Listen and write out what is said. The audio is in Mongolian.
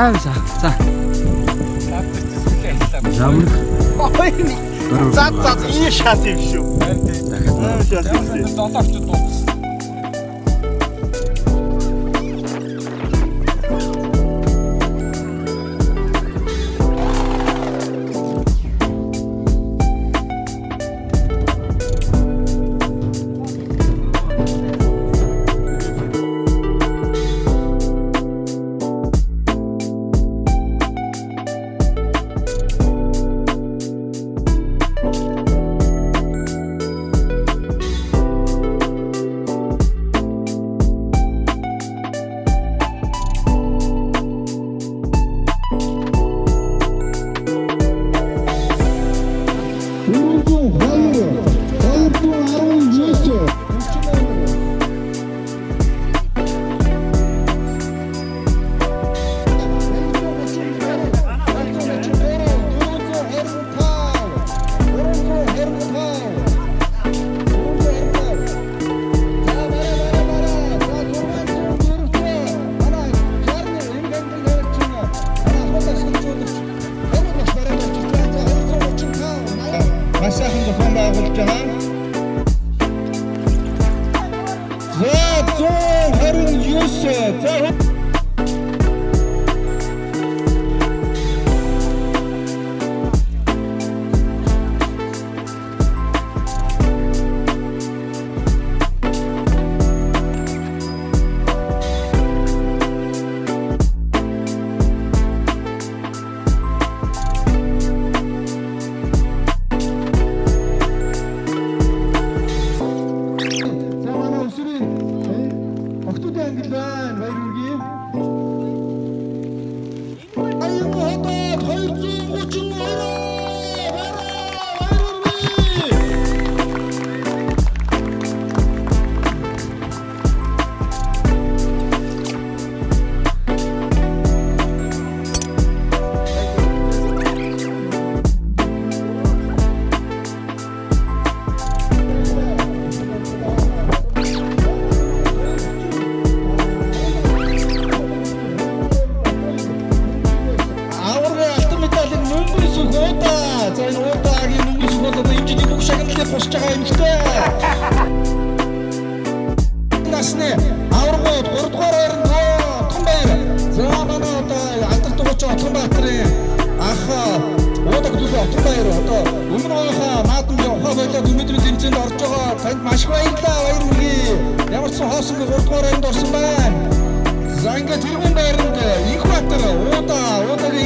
Тайвшаа. За. Замд. За ийм шат юм шүү. Дахиад шат юм. Долоорч дуудсан. Маш сайхан зохион байгуулж байгаа. За 129 за босч байгаа юм шүү дээ. Насны аврагууд 3 дугаар хайранд Отгонбаяр. За манай одоо алдарт дугуйч Отгонбаатарын ах уудаг дүү Отгонбаяр одоо өмнө оюуха наадамд явахаа болоод өнөөдрийн тэмцээнд орж байгаа. Танд маш их баярлалаа. Баяр хүргэе. Ямар ч сан хоосон 3 дугаар хайранд орсон байна. За ингээд тэргүүн байранд Инхбаатар уудагийн